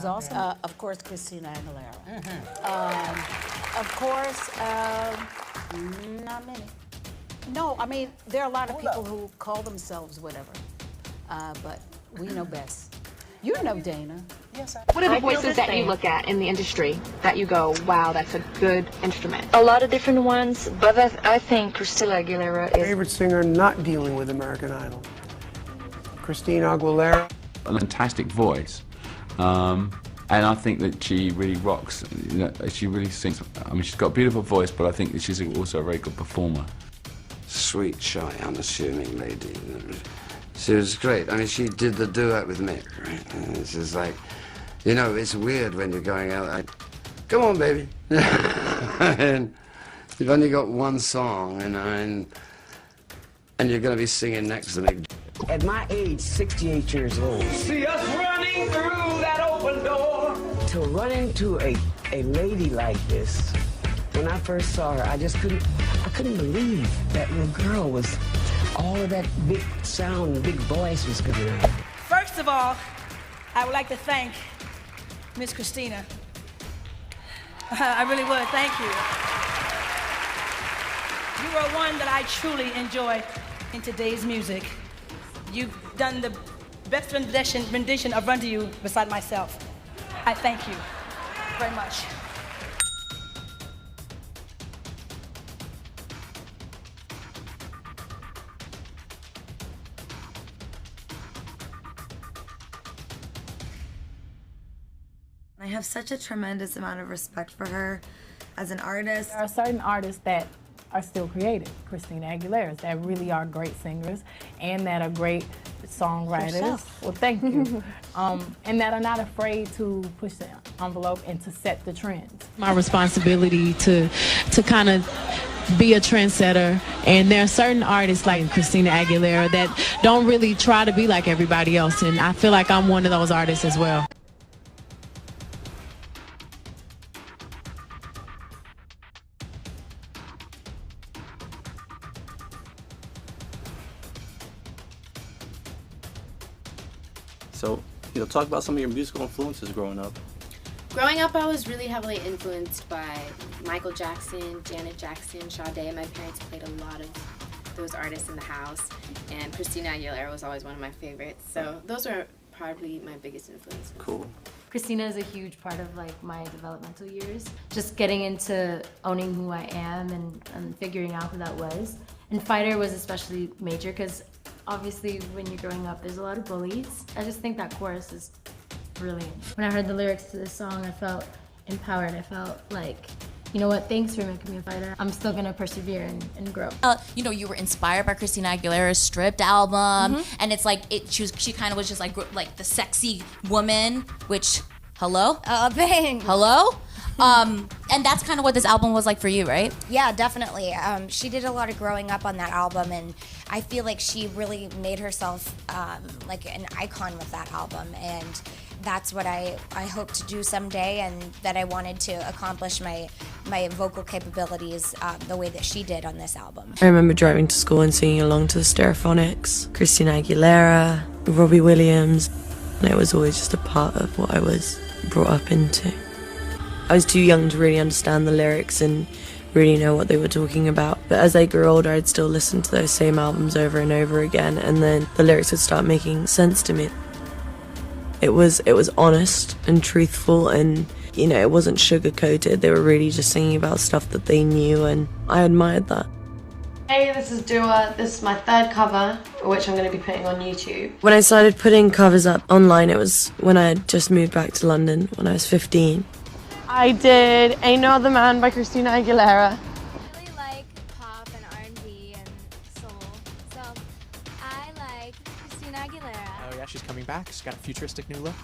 was awesome. Of course, Christina Aguilera. Of course, not many. No, I mean, there are a lot of people who call themselves whatever, but we know best. You know Dana. Yes, I What are the voices that you look at in the industry that you go, wow, that's a good instrument? A lot of different ones, but I think Christina Aguilera is... Favorite singer not dealing with American Idol? Christina Aguilera. A fantastic voice, and I think that she really rocks. You know, she really sings. I mean, she's got a beautiful voice, but I think that she's also a very good performer. Sweet, shy, unassuming lady. She was great. I mean, she did the duet with Mick, right? And it's just like, you know, it's weird when you're going out like, come on, baby. And you've only got one song, and you're going to be singing next to Mick. At my age, 68 years old, see us running through that open door. To run into a lady like this, when I first saw her, I couldn't believe that little girl was, all of that big sound, big voice was coming out. First of all, I would like to thank Miss Christina. I really would, thank you. You are one that I truly enjoy in today's music. You've done the best rendition of Run to You beside myself. I thank you very much. I have such a tremendous amount of respect for her as an artist. There are certain artists that are still creative, Christina Aguilera, that really are great singers and that are great songwriters. Yourself. Well, thank you. And that are not afraid to push the envelope and to set the trends. My responsibility to kind of be a trendsetter, and there are certain artists like Christina Aguilera that don't really try to be like everybody else, and I feel like I'm one of those artists as well. So, talk about some of your musical influences growing up. Growing up, I was really heavily influenced by Michael Jackson, Janet Jackson, Sade. My parents played a lot of those artists in the house, and Christina Aguilera was always one of my favorites. So those were probably my biggest influences. Cool. Christina is a huge part of my developmental years. Just getting into owning who I am and figuring out who that was. And Fighter was especially major because obviously when you're growing up there's a lot of bullies. I just think that chorus is brilliant. When I heard the lyrics to this song I felt empowered. I felt like, you know what, thanks for making me a fighter. I'm still gonna persevere and grow. You were inspired by Christina Aguilera's Stripped album, and it's like she kind of was just like the sexy woman, which, hello? Thanks. Hello? And that's kind of what this album was like for you, right? Yeah, definitely. She did a lot of growing up on that album, and I feel like she really made herself like an icon with that album, and that's what I hope to do someday, and that I wanted to accomplish my vocal capabilities the way that she did on this album. I remember driving to school and singing along to the Stereophonics, Christina Aguilera, Robbie Williams, and it was always just a part of what I was brought up into. I was too young to really understand the lyrics and really know what they were talking about, but as I grew older I'd still listen to those same albums over and over again, and then the lyrics would start making sense to me. It was honest and truthful, and it wasn't sugar-coated. They were really just singing about stuff that they knew, and I admired that. Hey, this is Dua. This is my third cover, which I'm going to be putting on YouTube. When I started putting covers up online, it was when I had just moved back to London when I was 15. I did Ain't No Other Man by Christina Aguilera. I really like pop and R&B and soul, so I like Christina Aguilera. Oh yeah, she's coming back. She's got a futuristic new look.